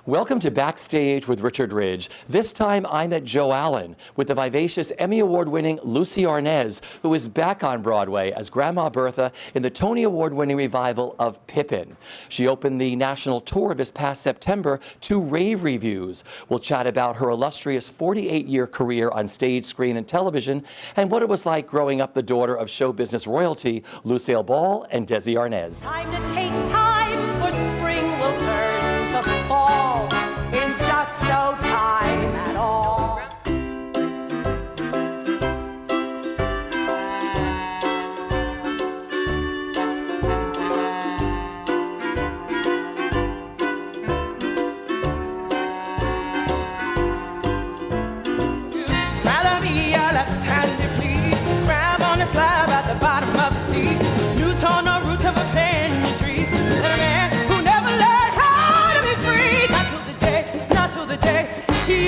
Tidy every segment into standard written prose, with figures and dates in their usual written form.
Welcome to Backstage with Richard Ridge. This time I'm at Joe Allen with the vivacious Emmy Award-winning Lucie Arnaz, who is back on Broadway as Grandma Berthe in the Tony Award-winning revival of Pippin. She opened the national tour this past September to rave reviews. We'll chat about her illustrious 48-year career on stage, screen, and television, and what it was like growing up the daughter of show business royalty Lucille Ball and Desi Arnaz. Time to take time, for spring will turn to fall in just no time at all. Follow me, your left hand if please. Grab on the slab at the bottom of the seat. New torn or roots of a banyan tree. Let a man who never learned how to be free. Not till the day he.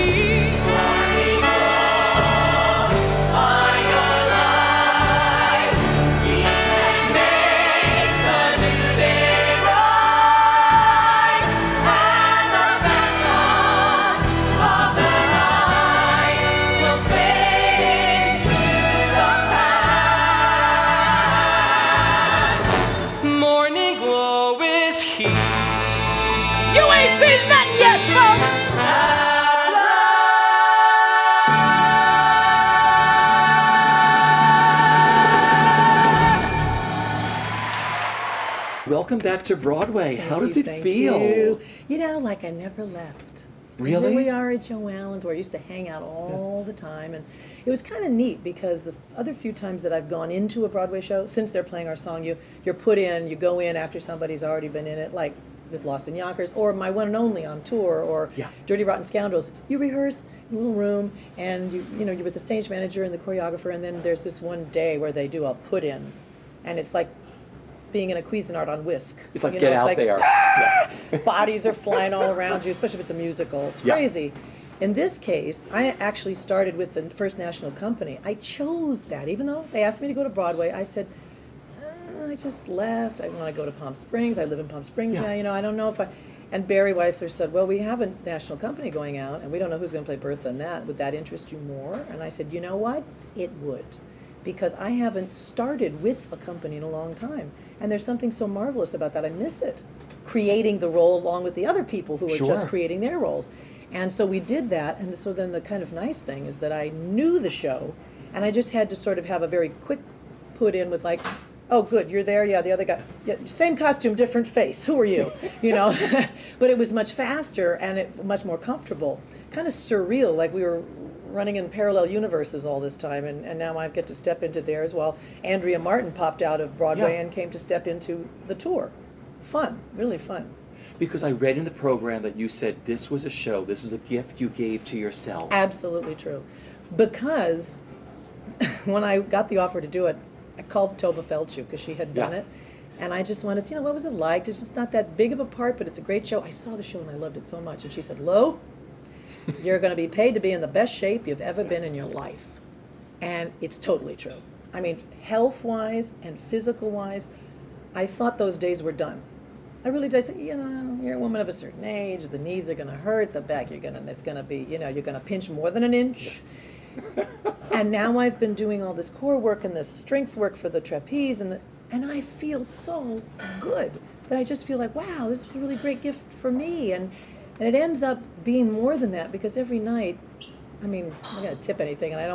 Morning glow on your life. We can make the new day rise. And the phantoms of the night will fade into the past. Morning glow is here. You ain't seen that yet, folks! Welcome back to Broadway. How does it Thank feel? You know, like I never left. Really? And here we are at Joe Allen's, where I used to hang out all the time, and it was kind of neat because the other few times that I've gone into a Broadway show, since they're playing our song, you're put in, you go in after somebody's already been in it, like with Lost in Yonkers, or My One and Only on tour, or Yeah. Dirty Rotten Scoundrels. You rehearse in a little room, and you're with the stage manager and the choreographer, and then there's this one day where they do a put in, and it's like being in a Cuisinart on Whisk. It's like, You get know, out it's there. Yeah. bodies are flying all around you, especially if it's a musical. It's Yeah. crazy. In this case, I actually started with the First National Company. I chose that. Even though they asked me to go to Broadway, I said, I just left. I want to go to Palm Springs. I live in Palm Springs Yeah. now. I don't know if I... And Barry Weissler said, well, we have a national company going out, and we don't know who's going to play Berthe in that. Would that interest you more? And I said, you know what? It would. Because I haven't started with a company in a long time. And there's something so marvelous about that. I miss it. Creating the role along with the other people who are Sure. just creating their roles. And so we did that, and so then the kind of nice thing is that I knew the show, and I just had to sort of have a very quick put in with like, oh good, you're there, yeah, the other guy, yeah, same costume, different face, who are you? You know, but it was much faster and much more comfortable. Kind of surreal, like we were running in parallel universes all this time, and now I get to step into theirs while Andrea Martin popped out of Broadway Yeah. and came to step into the tour. Fun, really fun. Because I read in the program that you said this was a show, this was a gift you gave to yourself. Absolutely true. Because when I got the offer to do it, I called Tova Feldshuh because she had done Yeah. it. And I just wanted to, what was it like? It's just not that big of a part, but it's a great show. I saw the show and I loved it so much. And she said, Lo, you're going to be paid to be in the best shape you've ever been in your life. And it's totally true. I mean, health-wise and physical-wise, I thought those days were done. I really did. I said, you're a woman of a certain age, the knees are going to hurt, the back, it's going to be, you're going to pinch more than an inch. And now I've been doing all this core work and this strength work for the trapeze, and I feel so good that I just feel like, wow, this is a really great gift for me. And it ends up being more than that, because every night, I mean, I'm not going to tip anything, and I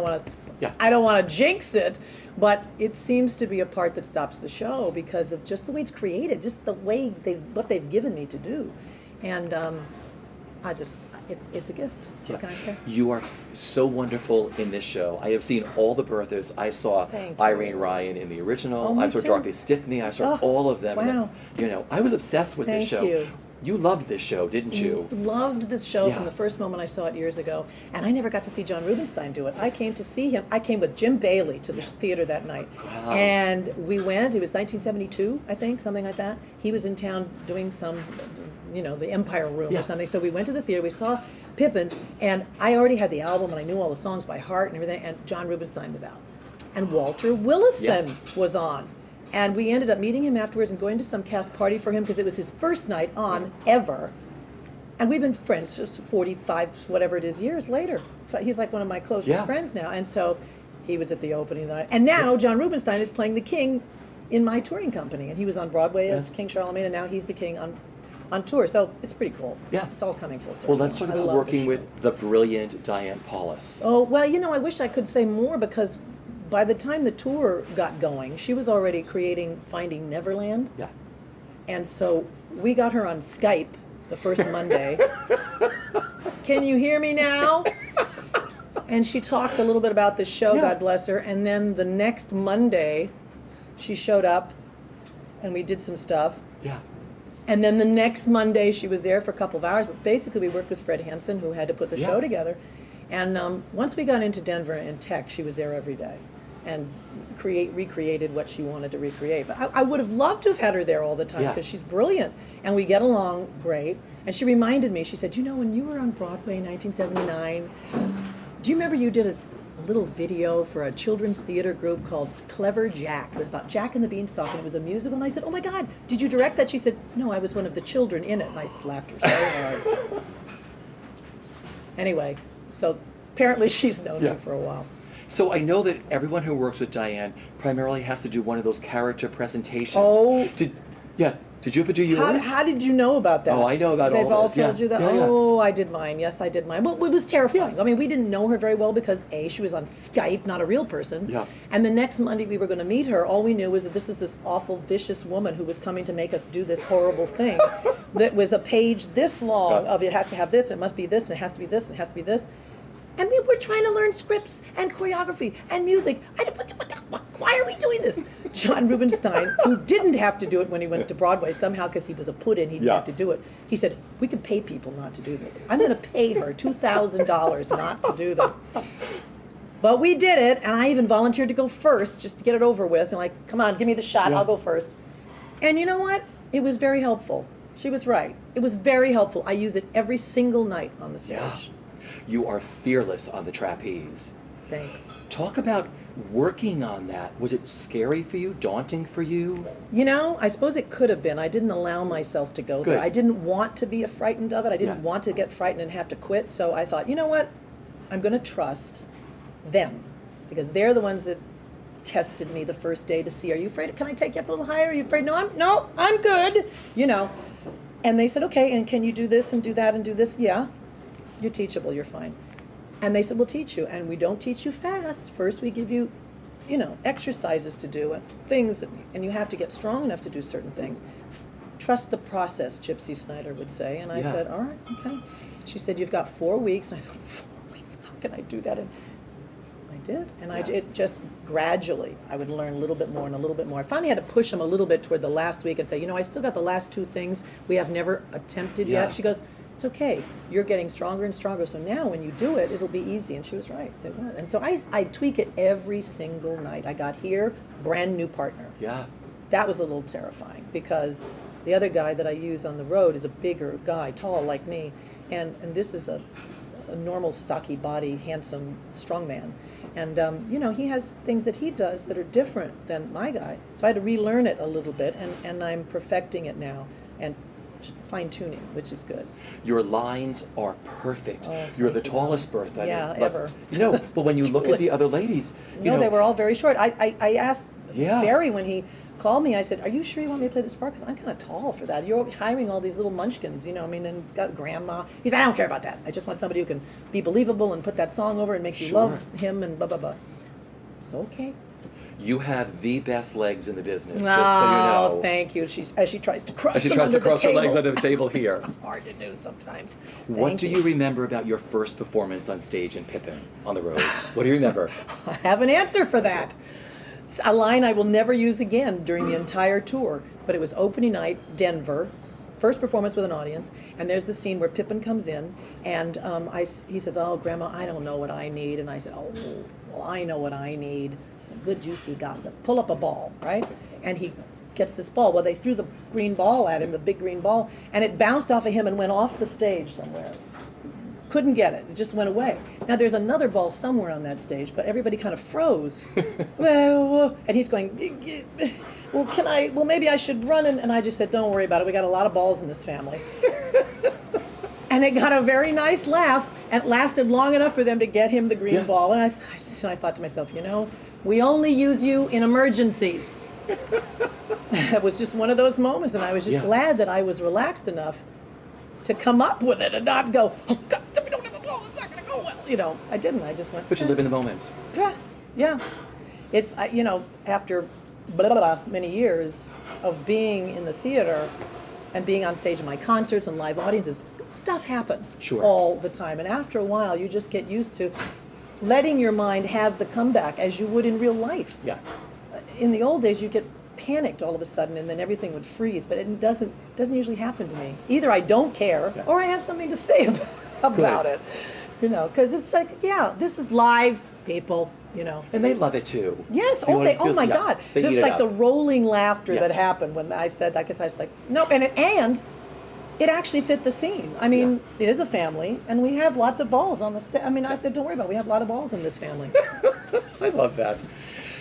don't want to jinx it, but it seems to be a part that stops the show because of just the way it's created, just the way what they've given me to do. And it's a gift. What can I say? You are so wonderful in this show. I have seen all the Berthes. I saw Thank you. Irene Ryan in the original. Oh, me I saw too. Dorothy Stickney. I saw Oh, all of them. wow. I was obsessed with this Thank show. you. You loved this show, didn't you? Loved this show Yeah. from the first moment I saw it years ago, and I never got to see John Rubinstein do it. I came to see him. I came with Jim Bailey to the theater that night, Wow. and we went. It was 1972, I think, something like that. He was in town doing some, the Empire Room Yeah. or something. So we went to the theater. We saw Pippin, and I already had the album, and I knew all the songs by heart and everything. And John Rubinstein was out, and Walter Willison was on. And we ended up meeting him afterwards and going to some cast party for him because it was his first night on ever. And we've been friends just 45, whatever it is, years later. So he's like one of my closest Yeah. friends now. And so he was at the opening night. And now John Rubinstein is playing the king in my touring company. And he was on Broadway as King Charlemagne, and now he's the king on tour. So it's pretty cool. Yeah. It's all coming full circle. Well, let's talk I about love working the with show. the brilliant Diane Paulus. Oh, well, you know, I wish I could say more, because by the time the tour got going, she was already creating Finding Neverland. Yeah. And so we got her on Skype the first Monday. Can you hear me now? And she talked a little bit about the show, Yeah. God bless her. And then the next Monday, she showed up and we did some stuff. Yeah. And then the next Monday, she was there for a couple of hours. But basically, we worked with Fred Hansen, who had to put the Yeah. show together. And once we got into Denver and tech, she was there every day and recreated what she wanted to recreate. But I would have loved to have had her there all the time, Yeah. because she's brilliant and we get along great. And she reminded me, she said, you know, when you were on Broadway in 1979, do you remember you did a little video for a children's theater group called Clever Jack? It was about Jack and the Beanstalk, and it was a musical. And I said, oh my God, did you direct that? She said, no, I was one of the children in it. And I slapped her so hard. Anyway, so apparently she's known Yeah. me for a while. So I know that everyone who works with Diane primarily has to do one of those character presentations. Oh. Did you ever do yours? How did you know about that? Oh, I know about They've all all this, yeah. told you that? Yeah, yeah. Oh, I did mine. Yes, I did mine. Well, it was terrifying. I mean, we didn't know her very well because, A, she was on Skype, not a real person. Yeah. And the next Monday we were going to meet her, all we knew was that this is this awful, vicious woman who was coming to make us do this horrible thing that was a page this long of it has to have this, and it must be this, and it has to be this, and it has to be this. And we were trying to learn scripts and choreography and music. Why are we doing this? John Rubinstein, who didn't have to do it when he went to Broadway, somehow because he was a put-in, he didn't Yeah. have to do it. He said, we can pay people not to do this. I'm going to pay her $2,000 not to do this. But we did it, and I even volunteered to go first just to get it over with. And like, come on, give me the shot, Yeah. I'll go first. And you know what? It was very helpful. She was right. It was very helpful. I use it every single night on the stage. Yeah. You are fearless on the trapeze. Thanks. Talk about working on that. Was it scary for you? Daunting for you? You know, I suppose it could have been. I didn't allow myself to go there. Good. I didn't want to be frightened of it. I didn't Yeah. want to get frightened and have to quit. So I thought, you know what? I'm going to trust them, because they're the ones that tested me the first day to see, are you afraid? Can I take you up a little higher? Are you afraid? No, I'm good. You know. And they said, okay, and can you do this and do that and do this? Yeah. You're teachable, you're fine. And they said, we'll teach you. And we don't teach you fast. First we give you, you know, exercises to do and things, and you have to get strong enough to do certain things. Trust the process, Gypsy Snyder would say. And I Yeah. said, all right, okay. She said, you've got 4 weeks. And I thought, 4 weeks, how can I do that? And I did. And it just gradually, I would learn a little bit more and a little bit more. I finally had to push them a little bit toward the last week and say, you know, I still got the last 2 things we have never attempted Yeah. yet. She goes, it's okay. You're getting stronger and stronger. So now when you do it, it'll be easy. And she was right. They were. And so I tweak it every single night. I got here, brand new partner. Yeah. That was a little terrifying because the other guy that I use on the road is a bigger guy, tall like me. And this is a normal, stocky body, handsome, strong man. And, you know, he has things that he does that are different than my guy. So I had to relearn it a little bit, and I'm perfecting it now. And fine-tuning, which is good. Your lines are perfect. Oh, You're the thank you. tallest, Berthe. Yeah, but, ever. You know, but when you look at Truly. the other ladies, you No, know, they were all very short. I asked Yeah. Barry when he called me, I said, are you sure you want me to play this part? Because I'm kind of tall for that. You're hiring all these little munchkins, you know, I mean, and it's got grandma. He said, I don't care about that. I just want somebody who can be believable and put that song over and make you Sure. love him and blah, blah, blah. So, okay. you have the best legs in the business, just so you know. Oh, thank you. As she tries to cross As she them tries to under the cross her legs table. under the table here. Hard to do sometimes. What Thank do you remember about your first performance on stage in Pippin on the road? What do you remember? I have an answer for that. It's a line I will never use again during the entire tour, but it was opening night, Denver, first performance with an audience, and there's the scene where Pippin comes in, and he says, oh, Grandma, I don't know what I need. And I said, oh, well, I know what I need. Some good juicy gossip. Pull up a ball, right? And he gets this ball. Well, they threw the green ball at him, the big green ball, and it bounced off of him and went off the stage somewhere. Couldn't get it. It just went away. Now there's another ball somewhere on that stage, but everybody kind of froze. Well, and he's going, well, maybe I should run. And I just said, don't worry about it. We got a lot of balls in this family. And it got a very nice laugh, and it lasted long enough for them to get him the green Yeah. ball. And I thought to myself, we only use you in emergencies. It was just one of those moments, and I was just Yeah. glad that I was relaxed enough to come up with it and not go, oh God, we don't have a ball, it's not going to go well. I didn't. I just went, But you live in the moment. yeah. It's, after many years of being in the theater and being on stage in my concerts and live audiences, stuff happens all the time. And after a while, you just get used to letting your mind have the comeback as you would in real life. Yeah. In the old days, you get panicked all of a sudden, and then everything would freeze. But it doesn't usually happen to me. Either I don't care, or I have something to say about it. Because it's like, this is live, people. And they love it too. Yes. The audience Oh feels- my yeah, God. they There's eat it like up. the rolling laughter Yeah. that happened when I said that, because I was like, no, and it actually fit the scene. I mean, it is a family, and we have lots of balls on the stage. I mean, I said, don't worry about it. We have a lot of balls in this family. I love that.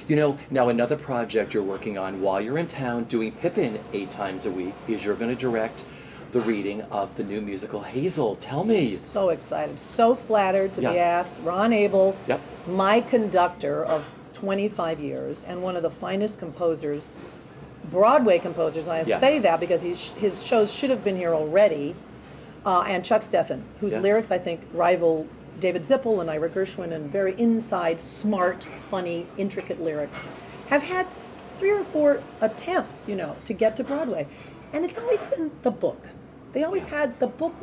Now another project you're working on while you're in town doing Pippin 8 times a week is you're going to direct the reading of the new musical Hazel. Tell me. So excited, so flattered to be Yeah. asked. Ron Abel, Yep. my conductor of 25 years, and one of the finest composers, Broadway composers. And I Yes. say that because his shows should have been here already. And Chuck Steffen, whose Yeah. lyrics I think rival David Zippel and Ira Gershwin, and very inside, smart, funny, intricate lyrics, have had 3 or 4 attempts, to get to Broadway. And it's always been the book. They always had, the book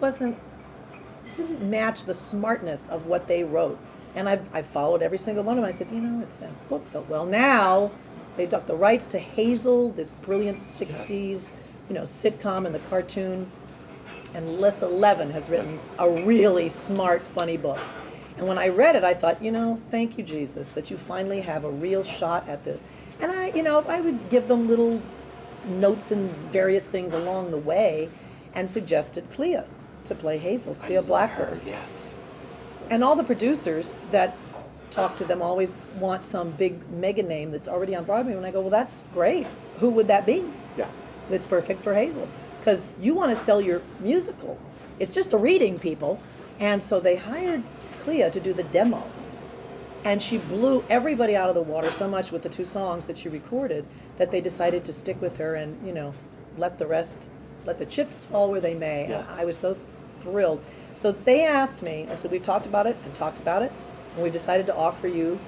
didn't match the smartness of what they wrote. And I followed every single one of them. I said, it's that book. But well, now they took the rights to Hazel, this brilliant 60s, sitcom and the cartoon. And Les 11 has written a really smart, funny book. And when I read it, I thought, thank you, Jesus, that you finally have a real shot at this. And I would give them little notes and various things along the way, and suggested Clea to play Hazel, Clea Blackhurst. Yes. And all the producers that talk to them always want some big mega name that's already on Broadway. And I go, well, that's great. Who would that be? Yeah. That's perfect for Hazel. Because you want to sell your musical. It's just a reading, people. And so they hired Clea to do the demo. And she blew everybody out of the water so much with the 2 songs that she recorded that they decided to stick with her and, let the chips fall where they may. Yeah. And I was so thrilled. So they asked me, I said, we've talked about it, and we've decided to offer you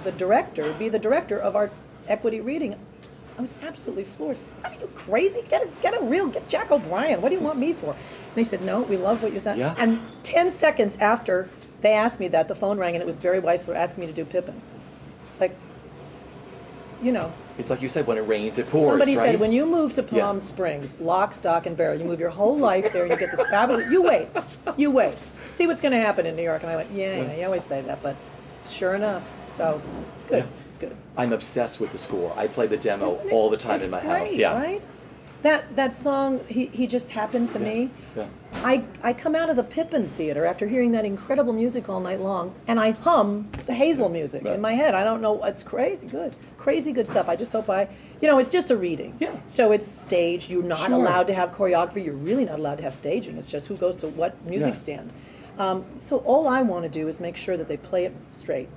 be the director of our equity reading. I was absolutely floored. What are you, crazy? Get Jack O'Brien. What do you want me for? And they said, no, we love what you said. Yeah. And 10 seconds after they asked me that, the phone rang, and it was Barry Weissler asking me to do Pippin. It's like, It's like you said, when it rains, it pours, somebody right? said, when you move to Palm Springs, lock, stock, and barrel, you move your whole life there and you get this fabulous, you wait. See what's going to happen in New York. And I went, yeah, you always say that, but sure enough. So it's good. Yeah. It's good. I'm obsessed with the score. I play the demo Isn't it? all the time in It's my great, house. Yeah. Right? That song, he just happened to me. Yeah. I come out of the Pippin Theater after hearing that incredible music all night long, and I hum the Hazel music Right. in my head. I don't know, it's crazy good stuff. I just hope it's just a reading. Yeah. So it's staged. You're not Sure. allowed to have choreography. You're really not allowed to have staging. It's just who goes to what music Yeah. stand. So all I want to do is make sure that they play it straight,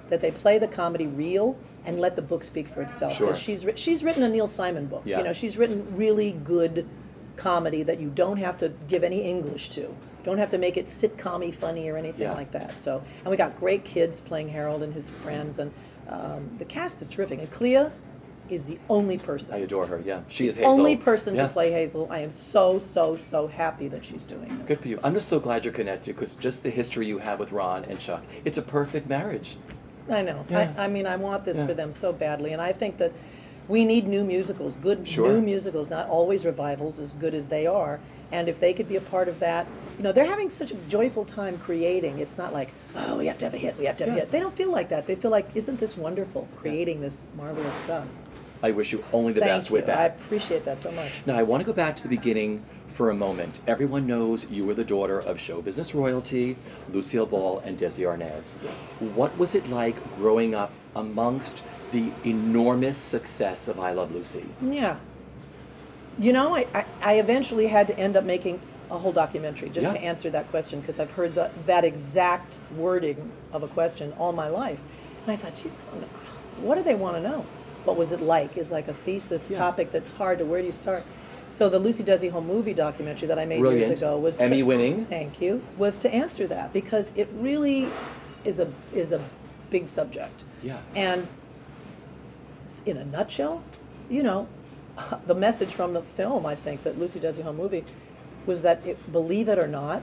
that they play the comedy real, and let the book speak for itself. Sure. 'Cause she's written a Neil Simon book. Yeah. She's written really good comedy that you don't have to give any English to. Don't have to make it sitcom-y funny or anything Yeah. like that. So, and we got great kids playing Harold and his friends, and the cast is terrific. And Clea is the only person. I adore her. Yeah. She is Hazel. Only person Yeah. to play Hazel. I am so, so, so happy that she's doing this. Good for you. I'm just so glad you're connected because just the history you have with Ron and Chuck, it's a perfect marriage. I know. Yeah. I mean, I want this Yeah. for them so badly, and I think that we need new musicals, good Sure. new musicals, not always revivals, as good as they are. And if they could be a part of that, they're having such a joyful time creating. It's not like, oh, we have to have a hit, we have to have a hit. They don't feel like that. They feel like, isn't this wonderful, creating this marvelous stuff. I wish you only the best with I that. appreciate that so much. Now, I want to go back to the beginning for a moment. Everyone knows you were the daughter of show business royalty, Lucille Ball and Desi Arnaz. What was it like growing up amongst the enormous success of I Love Lucy? Yeah. I eventually had to end up making a whole documentary just Yeah. to answer that question, because I've heard that exact wording of a question all my life. And I thought, geez, what do they want to know? What was it like? Is like a thesis topic that's hard to, where do you start? So the Lucy Does He Home movie documentary that I made Brilliant. years ago was Emmy-winning. Thank you. Was to answer that, because it really is a big subject. Yeah. And in a nutshell, you know, the message from the film, I think, that Lucy Does He Home movie was that, believe it or not,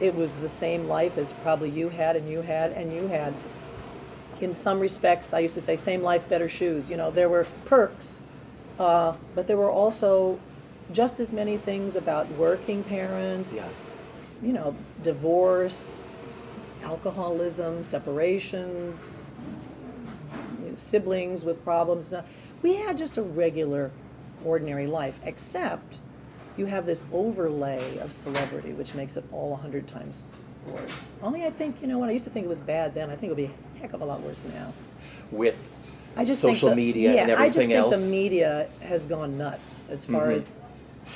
it was the same life as probably you had and you had and you had. In some respects, I used to say, same life, better shoes. You know, there were perks, but there were also just as many things about working parents, Yeah. you know, divorce, alcoholism, separations, siblings with problems. We had just a regular, ordinary life, except you have this overlay of celebrity, which makes it all 100 times worse. Only I think, you know what, I used to think it was bad then. I think it'll be a heck of a lot worse now. With I just social think media and everything I just else. think the media has gone nuts as far as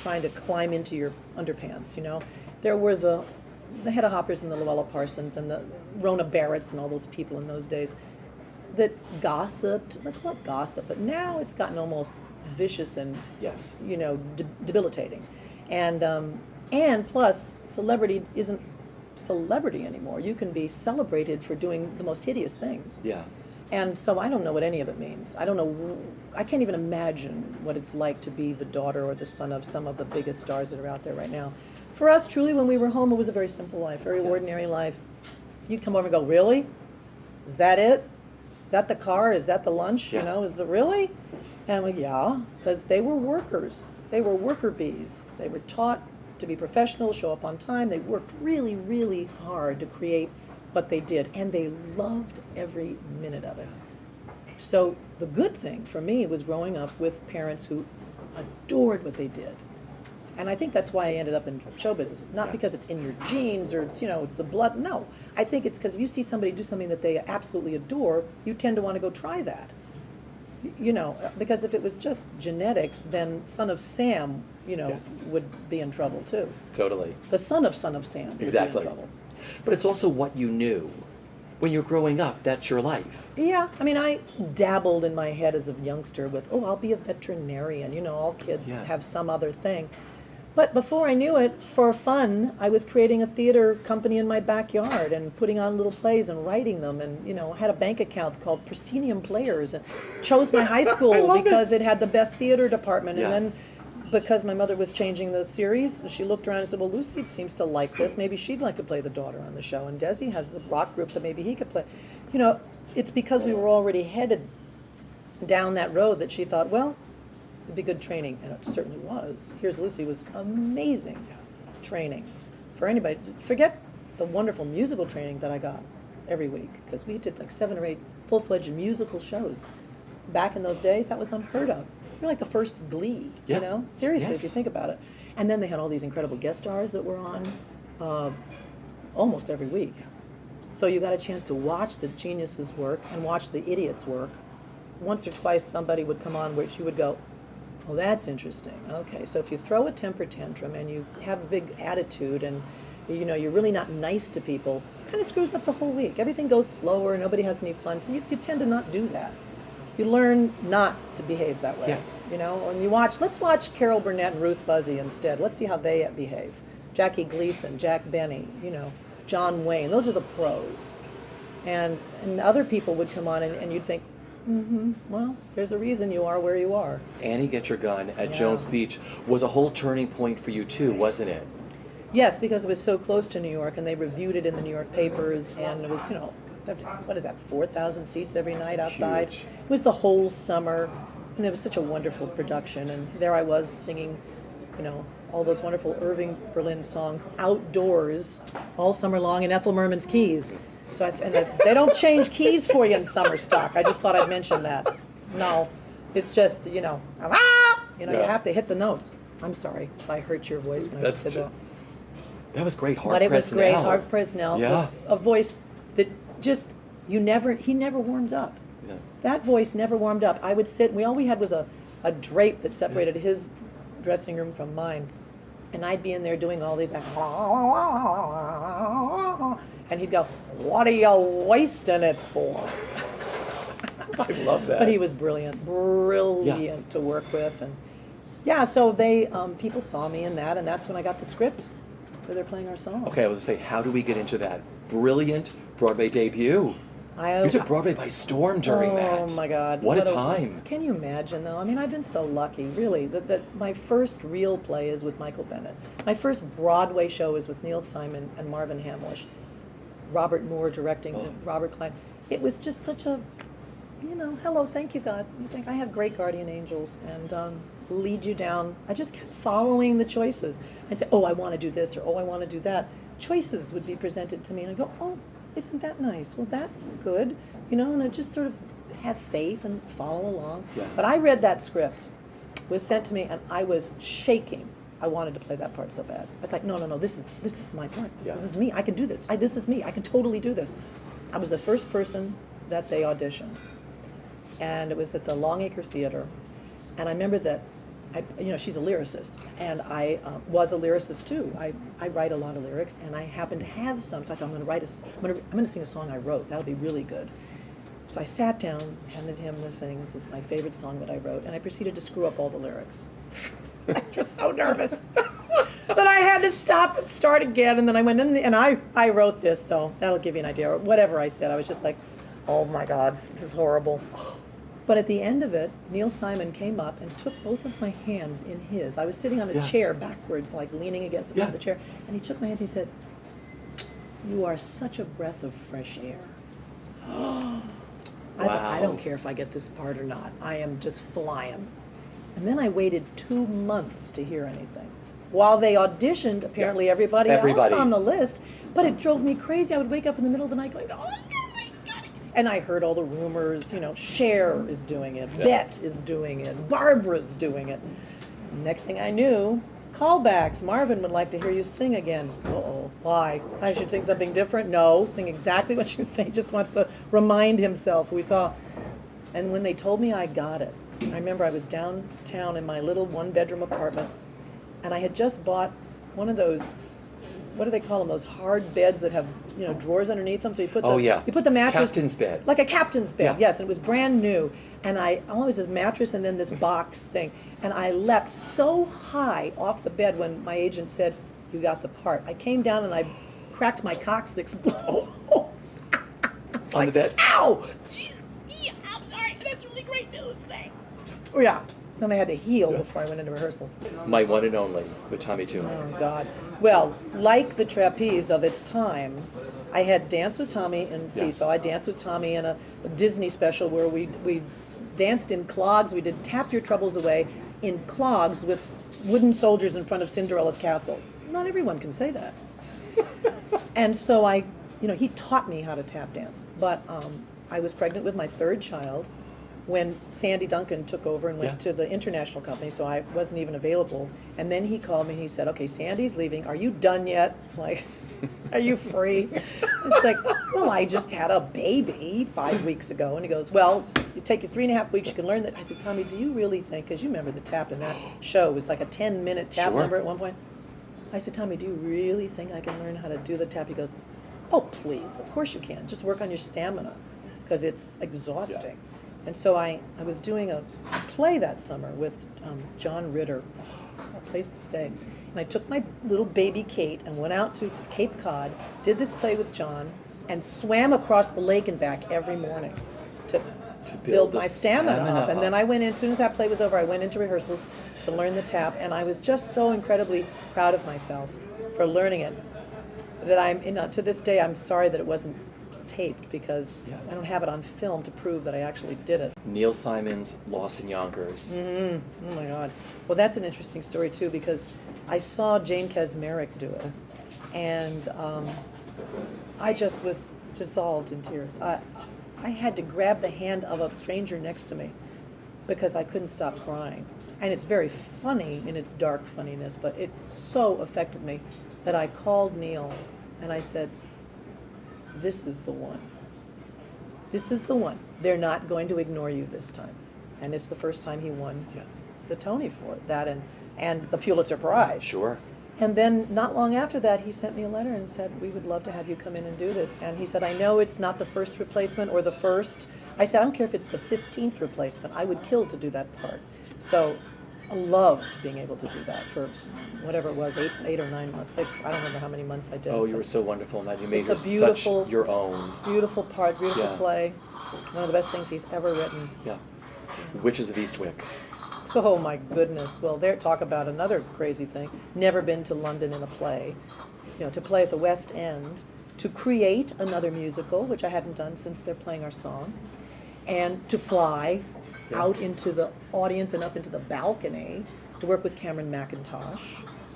trying to climb into your underpants, you know. There were the Hedda Hoppers and the Luella Parsons and the Rona Barretts and all those people in those days that gossiped. Let's call it gossip, but now it's gotten almost vicious and, Yes. you know, debilitating. And plus, celebrity isn't celebrity anymore. You can be celebrated for doing the most hideous things. Yeah. And so I don't know what any of it means. I don't know, I can't even imagine what it's like to be the daughter or the son of some of the biggest stars that are out there right now. For us, truly, when we were home, it was a very simple life, very ordinary life. You'd come over and go, really? Is that it? Is that the car? Is that the lunch? Yeah. You know, is it really? And I'm like, yeah, because they were workers. They were worker bees. They were taught to be professional, show up on time. They worked really, really hard to create what they did, and they loved every minute of it. So the good thing for me was growing up with parents who adored what they did. And I think that's why I ended up in show business. Not because it's in your genes or it's, you know, it's the blood. No, I think it's because if you see somebody do something that they absolutely adore, you tend to want to go try that. You know, because if it was just genetics, then Son of Sam, you know, would be in trouble too. Totally. The son of Sam would Exactly. be in trouble. But it's also what you knew. When you're growing up, that's your life. Yeah, I mean, I dabbled in my head as a youngster with, oh, I'll be a veterinarian. You know, all kids have some other thing. But before I knew it, for fun, I was creating a theater company in my backyard and putting on little plays and writing them, and, you know, had a bank account called Proscenium Players, and chose my high school because it had the best theater department. Yeah. And then because my mother was changing the series, she looked around and said, well, Lucy seems to like this. Maybe she'd like to play the daughter on the show. And Desi has the rock group, so maybe he could play. You know, it's because we were already headed down that road that she thought, well, it'd be good training. And it certainly was. Here's Lucy was amazing training for anybody. Forget the wonderful musical training that I got every week, because we did like 7 or 8 full-fledged musical shows. Back in those days, that was unheard of. You're like the first Glee, Yeah. you know? Seriously, Yes. if you think about it. And then they had all these incredible guest stars that were on almost every week. So you got a chance to watch the geniuses work and watch the idiots work. Once or twice somebody would come on which you would go, oh, that's interesting. Okay, so if you throw a temper tantrum and you have a big attitude and, you know, you're really not nice to people, it kind of screws up the whole week. Everything goes slower, nobody has any fun, so you tend to not do that. You learn not to behave that way. Yes. You know, when you watch, let's watch Carol Burnett and Ruth Buzzy instead. Let's see how they behave. Jackie Gleason, Jack Benny, you know, John Wayne, those are the pros. And other people would come on and you'd think, well, there's a reason you are where you are. Annie Get Your Gun at Yeah. Jones Beach was a whole turning point for you too, wasn't it? Yes, because it was so close to New York, and they reviewed it in the New York papers, and it was, you know, what is that, 4,000 seats every night outside? Huge. It was the whole summer, and it was such a wonderful production, and there I was singing, you know, all those wonderful Irving Berlin songs outdoors all summer long in Ethel Merman's Keys. So they don't change keys for you in summer stock. I just thought I'd mention that. No, it's just, you know, you Yeah. have to hit the notes. I'm sorry if I hurt your voice when I That's said that. That was great. But it was great. Harv Presnell. Presnell, Yeah. a voice that just, he never warmed up. Yeah. That voice never warmed up. I would sit, all we had was a drape that separated his dressing room from mine. And I'd be in there doing all these, and he'd go, "What are you wasting it for?" I love that. But he was brilliant to work with, and yeah. So they people saw me in that, and that's when I got the script where they're playing our song. Okay, I was going to say, how do we get into that brilliant Broadway debut? You took Broadway by storm during that. Oh my God! What a time! Can you imagine though? I mean, I've been so lucky, really. That my first real play is with Michael Bennett. My first Broadway show is with Neil Simon and Marvin Hamlish. Robert Moore directing, Robert Klein. It was just such a, hello, thank you God. You think I have great guardian angels and lead you down. I just kept following the choices. I'd say, oh, I want to do this, or oh, I want to do that. Choices would be presented to me, and I'd go, oh, isn't that nice? Well, that's good, and I just sort of have faith and follow along. Yeah. But I read that script, was sent to me, and I was shaking. I wanted to play that part so bad. I was like, no, this is my part. This is me. I can do this. This is me. I can totally do this. I was the first person that they auditioned, and it was at the Longacre Theater. And I remember that, she's a lyricist, and I was a lyricist too. I write a lot of lyrics, and I happen to have some. So I thought, I'm going to sing a song I wrote. That'll be really good. So I sat down, handed him the thing. This is my favorite song that I wrote, and I proceeded to screw up all the lyrics. I was so nervous that I had to stop and start again. And then I went in, and I wrote this, so that'll give you an idea. Or whatever I said, I was just like, oh my God, this is horrible. But at the end of it, Neil Simon came up and took both of my hands in his. I was sitting on a chair backwards, like leaning against the front of the chair. And he took my hands and he said, "You are such a breath of fresh air." I thought, I don't care if I get this part or not. I am just flying. And then I waited 2 months to hear anything. While they auditioned, apparently everybody else on the list, but it drove me crazy. I would wake up in the middle of the night going, oh my God. And I heard all the rumors, Cher is doing it, Bette is doing it, Barbara's doing it. Next thing I knew, callbacks. Marvin would like to hear you sing again. Uh-oh, why? I should sing something different? No, sing exactly what you say. He just wants to remind himself. We saw, and when they told me I got it, I remember I was downtown in my little one-bedroom apartment, and I had just bought one of those, what do they call them, those hard beds that have, drawers underneath them, so you put you put the mattress. Captain's beds. Like a captain's bed, yes, and it was brand new. And I always this mattress and then this box thing, and I leapt so high off the bed when my agent said, "You got the part." I came down and I cracked my coccyx. On the bed? Ow! Jeez, yeah, I'm sorry. That's really great news. Thanks. Oh yeah. Then I had to heal before I went into rehearsals. My one and only with Tommy Tune. Oh God. Well, like the trapeze of its time, I had danced with Tommy in Seesaw. I danced with Tommy in a Disney special where we danced in clogs. We did Tap Your Troubles Away in clogs with wooden soldiers in front of Cinderella's castle. Not everyone can say that. And so he taught me how to tap dance. But I was pregnant with my third child when Sandy Duncan took over and went to the international company, so I wasn't even available. And then he called me and he said, "Okay, Sandy's leaving. Are you done yet? Like, are you free?" It's like, well, I just had a baby 5 weeks ago. And he goes, "Well, it take you 3.5 weeks. You can learn that." I said, "Tommy, do you really think?" Because you remember the tap in that show was like a 10-minute tap number at one point. I said, "Tommy, do you really think I can learn how to do the tap?" He goes, "Oh, please, of course you can. Just work on your stamina, because it's exhausting." And so I was doing a play that summer with John Ritter, A Place to Stay. And I took my little baby Kate and went out to Cape Cod, did this play with John, and swam across the lake and back every morning to build my stamina up. And then I went in, as soon as that play was over, I went into rehearsals to learn the tap. And I was just so incredibly proud of myself for learning it that to this day, I'm sorry that it wasn't taped, because I don't have it on film to prove that I actually did it. Neil Simon's Lost in Yonkers. Mm-hmm. Oh my God. Well, that's an interesting story too, because I saw Jane Kaczmarek do it, and I just was dissolved in tears. I had to grab the hand of a stranger next to me because I couldn't stop crying. And it's very funny in its dark funniness, but it so affected me that I called Neil and I said, "This is the one. This is the one. They're not going to ignore you this time." And it's the first time he won the Tony for it, that and the Pulitzer Prize. Sure. And then not long after that, he sent me a letter and said, we would love to have you come in and do this. And he said, I know it's not the first replacement or the first. I said, I don't care if it's the 15th replacement. I would kill to do that part. So I loved being able to do that for whatever it was, 8 or 9 months, 6, I don't remember how many months I did. Oh, you were so wonderful in that. You made It's a this beautiful- such your own. Beautiful part, beautiful Yeah. play. One of the best things he's ever written. Yeah. Witches of Eastwick. Oh my goodness. Well, there, talk about another crazy thing. Never been to London in a play. You know, to play at the West End, to create another musical, which I hadn't done since they're playing our song, and to fly out into the audience and up into the balcony to work with Cameron McIntosh.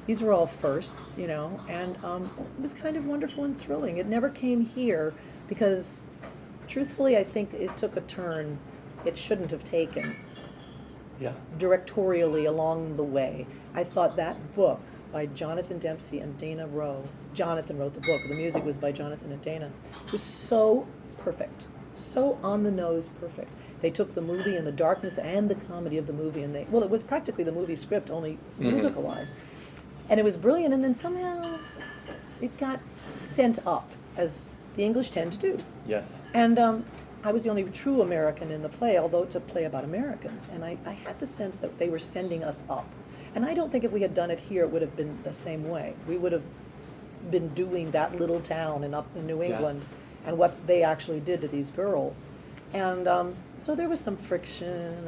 These were all firsts, you know, and it was kind of wonderful and thrilling. It never came here because, truthfully, I think it took a turn it shouldn't have taken. Yeah. Directorially along the way. I thought that book by Jonathan Dempsey and Dana Rowe, Jonathan wrote the book, the music was by Jonathan and Dana, was so perfect, so on the nose perfect. They took the movie and the darkness and the comedy of the movie and well, it was practically the movie script, only musicalized. And it was brilliant, and then somehow it got sent up, as the English tend to do. Yes. And I was the only true American in the play, although it's a play about Americans. And I had the sense that they were sending us up. And I don't think if we had done it here, it would have been the same way. We would have been doing that little town and up in New England and what they actually did to these girls. And so there was some friction.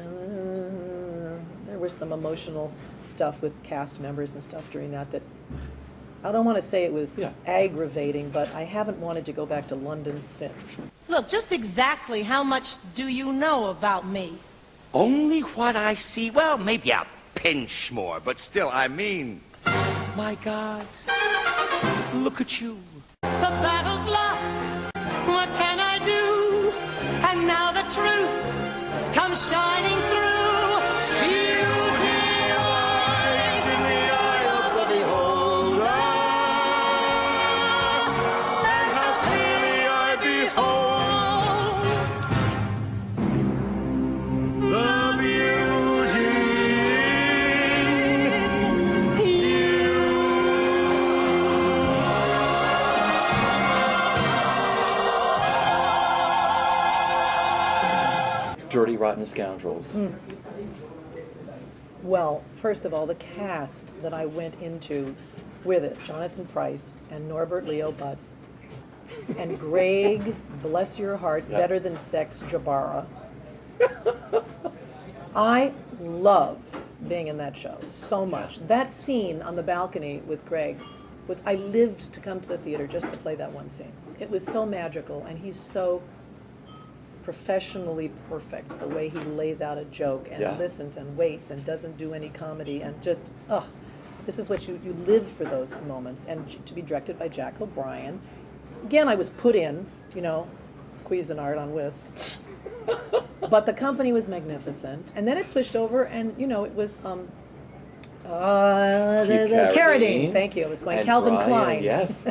There was some emotional stuff with cast members and stuff during that I don't want to say it was aggravating, but I haven't wanted to go back to London since. Look, just exactly how much do you know about me? Only what I see. Well, maybe a pinch more, but still, I mean, my God, look at you. The battle's lost. What can I do? And now the truth comes shining through. Beauty lies in the eye of the beholder. And how clearly I behold the beauty in you. Dirty Rotten Scoundrels. Well, first of all, the cast that I went into with it, Jonathan Pryce and Norbert Leo Butz, and Greg, bless your heart, better than sex, Jabara. I loved being in that show so much. That scene on the balcony with Greg I lived to come to the theater just to play that one scene. It was so magical, and he's so professionally perfect, the way he lays out a joke and listens and waits and doesn't do any comedy and just, this is what you live for those moments. And to be directed by Jack O'Brien. Again, I was put in, you know, Cuisinart on whisk. But the company was magnificent. And then it switched over and, you know, it was Carradine. Thank you. It was going And Calvin Brian, Klein. Yes.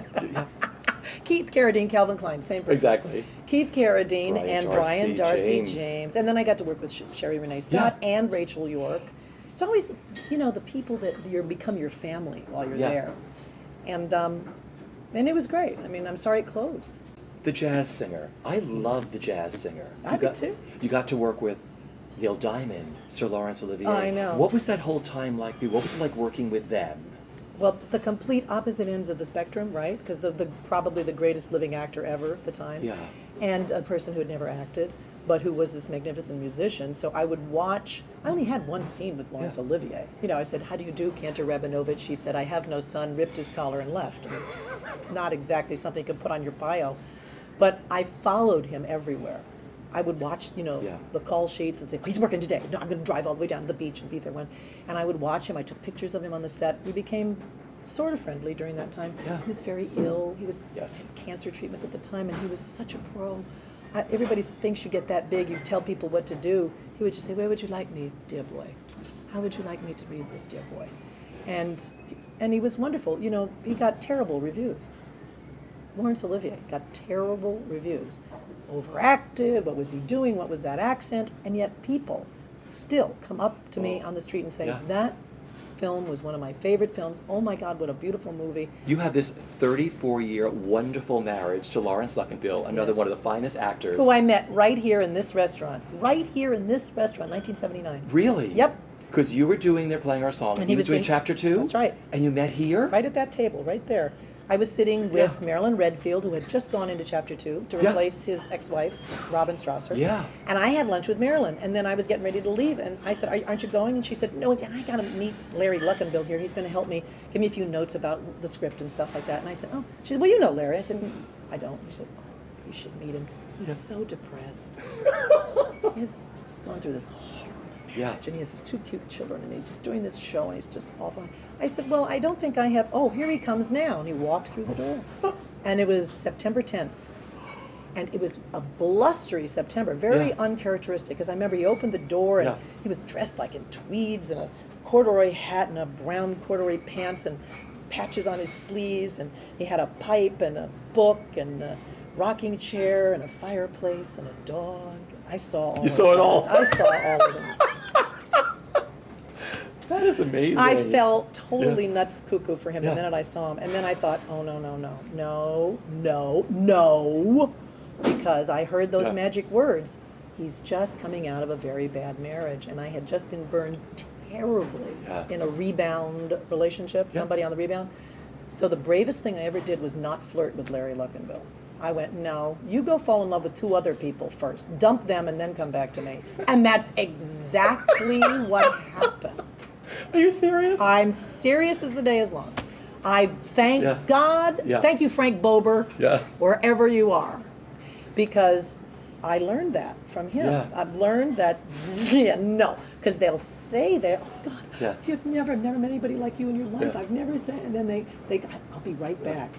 Keith Carradine, Calvin Klein, same person. Exactly. Keith Carradine Brian and Darcy Brian Darcy James. James. And then I got to work with Sherry Renee Scott and Rachel York. It's always, you know, the people that become your family while you're there. And it was great. I mean, I'm sorry it closed. The jazz singer. I love the jazz singer. I did too. You got to work with Neil Diamond, Sir Laurence Olivier. I know. What was that whole time like? What was it like working with them? Well, the complete opposite ends of the spectrum, right? Because the probably the greatest living actor ever at the time. Yeah. And a person who had never acted, but who was this magnificent musician. So I would watch, I only had one scene with Laurence Olivier. You know, I said, how do you do, Cantor Rabinovich? He said, I have no son, ripped his collar and left. I mean, not exactly something you could put on your bio. But I followed him everywhere. I would watch, you know, the call sheets and say, he's working today. No, I'm going to drive all the way down to the beach and be there when. And I would watch him. I took pictures of him on the set. We became sort of friendly during that time. Yeah. He was very ill. He was cancer treatments at the time, and he was such a pro. Everybody thinks you get that big, you tell people what to do. He would just say, where would you like me, dear boy? How would you like me to read this, dear boy? And he was wonderful. You know, he got terrible reviews. Laurence Olivier got terrible reviews. Overacted, what was he doing, what was that accent? And yet people still come up to me on the street and say, that film was one of my favorite films. Oh my God, what a beautiful movie. You have this 34-year wonderful marriage to Lawrence Luckinbill, another Yes. one of the finest actors. Who I met right here in this restaurant. Right here in this restaurant, 1979. Really? Yep. Because you were doing, they're playing our song, and he was doing chapter 2? That's right. And you met here? Right at that table, right there. I was sitting with Marilyn Redfield, who had just gone into chapter 2 to Yeah. replace his ex-wife, Robin Strasser. Yeah. And I had lunch with Marilyn, and then I was getting ready to leave, and I said, aren't you going? And she said, no, I got to meet Larry Luckinbill here. He's going to help me, give me a few notes about the script and stuff like that. And I said, oh. She said, well, you know Larry. I said, I don't. She said, oh, you should meet him. He's so depressed. He's going through this Yeah. and he has his 2 cute children, and he's doing this show, and he's just awful. I said, well, I don't think I have, oh, here he comes now. And he walked through the door. And it was September 10th. And it was a blustery September, very uncharacteristic, because I remember he opened the door, and he was dressed like in tweeds and a corduroy hat and a brown corduroy pants and patches on his sleeves, and he had a pipe and a book and a rocking chair and a fireplace and a dog. I saw all You saw it all. I saw all of them. That is amazing. I felt totally nuts cuckoo for him Yeah. the minute I saw him. And then I thought, oh, no, because I heard those magic words. He's just coming out of a very bad marriage, and I had just been burned terribly in a rebound relationship, somebody on the rebound. So the bravest thing I ever did was not flirt with Larry Luckinbill. I went, no, you go fall in love with 2 other people first. Dump them and then come back to me. And that's exactly what happened. Are you serious? I'm serious as the day is long. I thank God, thank you, Frank Bober, wherever you are, because I learned that from him. Yeah. I've learned that, no, because they'll say that, oh God, I've never met anybody like you in your life. I've never said, and then they, I'll be right back.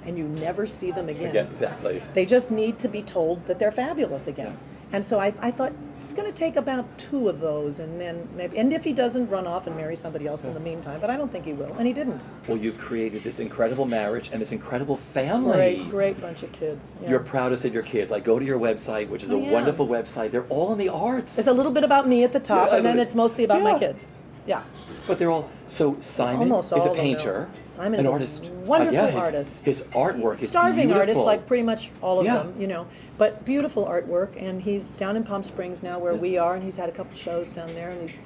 And you never see them again. Exactly. They just need to be told that they're fabulous again. And so I thought, it's going to take about 2 of those, and then maybe, and if he doesn't run off and marry somebody else in the meantime, but I don't think he will, and he didn't. Well, you've created this incredible marriage and this incredible family. Great bunch of kids. Yeah. You're proudest of your kids. Like, go to your website, which is a wonderful website. They're all in the arts. There's a little bit about me at the top, and then it's mostly about my kids. Yeah. But they're all, so Simon Almost is all a of them painter, Simon an is artist. a wonderful his, artist. His artwork is Starving beautiful. artist, like pretty much all of them, you know. But beautiful artwork, and he's down in Palm Springs now, where we are, and he's had a couple shows down there, and he's,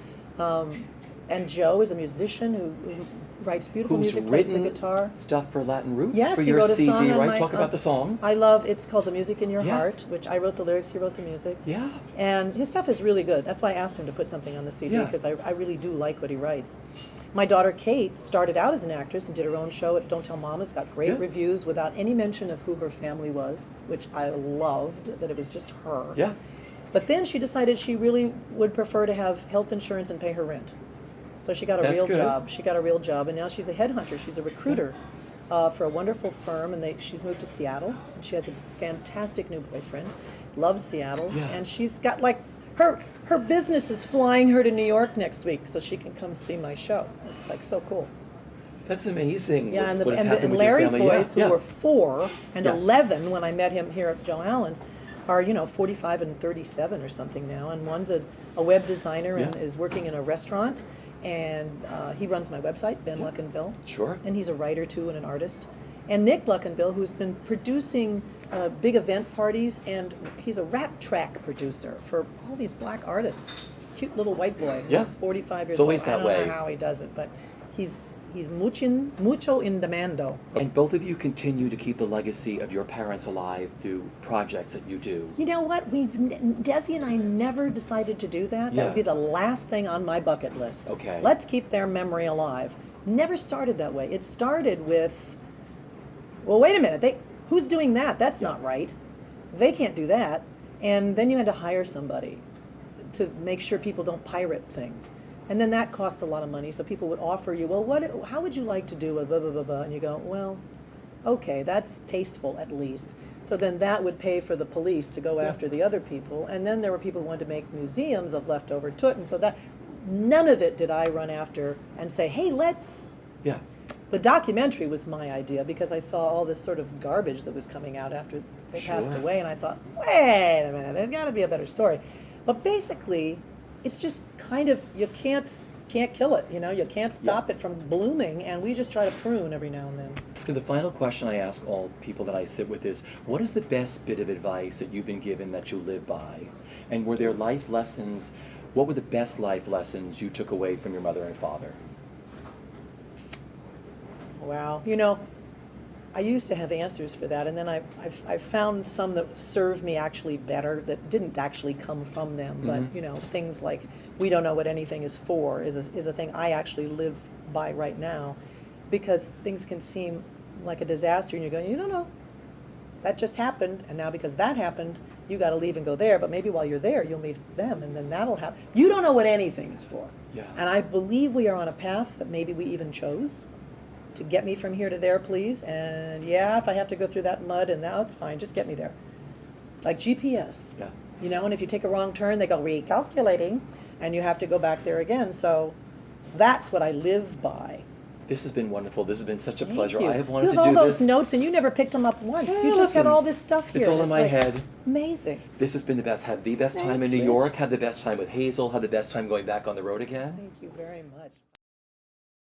and Joe is a musician who writes beautiful music, plays the guitar. Stuff for Latin Roots Yes, for he your wrote a CD, song on right? my- Talk about the song. I love, it's called The Music in Your Heart, which I wrote the lyrics, he wrote the music. Yeah. And his stuff is really good. That's why I asked him to put something on the CD, because I really do like what he writes. My daughter Kate started out as an actress and did her own show at Don't Tell Mama. It's got great reviews without any mention of who her family was, which I loved, that it was just her. Yeah. But then she decided she really would prefer to have health insurance and pay her rent. So she got a real job. She got a real job, and now she's a headhunter. She's a recruiter for a wonderful firm, and she's moved to Seattle. And she has a fantastic new boyfriend, loves Seattle, and she's got like her business is flying her to New York next week so she can come see my show. It's like so cool. That's amazing. Yeah, and, what has happened with Larry's your family. boys, who were 4 and 11 when I met him here at Joe Allen's, are 45 and 37 or something now, and one's a web designer and is working in a restaurant, and he runs my website, Ben Luckinbill. Sure. And he's a writer too and an artist. And Nick Luckinbill, who's been producing big event parties, and he's a rap track producer for all these black artists. Cute little white boy. Yeah. He's 45 years It's always old. that I don't way. know how he does it, but he's mucho in demando. And both of you continue to keep the legacy of your parents alive through projects that you do. You know what? Desi and I never decided to do that. That would be the last thing on my bucket list. Okay. Let's keep their memory alive. Never started that way. It started with, well, wait a minute. Who's doing that? That's not right. They can't do that. And then you had to hire somebody to make sure people don't pirate things. And then that cost a lot of money. So people would offer you, well, how would you like to do a blah, blah, blah, blah? And you go, well, okay, that's tasteful at least. So then that would pay for the police to go after the other people. And then there were people who wanted to make museums of leftover toot. And so none of it did I run after and say, hey, let's. Yeah. The documentary was my idea because I saw all this sort of garbage that was coming out after they passed away. And I thought, wait a minute, there's got to be a better story. But basically, it's just kind of, you can't can't kill it, you know, you can't stop it from blooming, and we just try to prune every now and then. So the final question I ask all people that I sit with is, what is the best bit of advice that you've been given that you live by? And were there life lessons, what were the best life lessons you took away from your mother and father? Wow. You know, I used to have answers for that, and then I've found some that serve me actually better, that didn't actually come from them. But, you know, things like, we don't know what anything is for, is a thing I actually live by right now. Because things can seem like a disaster, and you're going, you don't know. That just happened, and now because that happened, you got to leave and go there. But maybe while you're there, you'll meet them, and then that'll happen. You don't know what anything is for. Yeah. And I believe we are on a path that maybe we even chose to get me from here to there, please. And yeah, if I have to go through that mud, and now it's fine, just get me there. Like GPS. Yeah. You know, and if you take a wrong turn, they go recalculating, and you have to go back there again. So that's what I live by. This has been wonderful. This has been such a Thank pleasure. you. I have wanted You to have do all those this. notes, and you never picked them up once. Yeah, You just listen, got all this stuff here. it's all in my like head. Amazing. This has been the best. Had the best time in Thanks, New Rich. York. Had the best time with Hazel. Had the best time going back on the road again. Thank you very much.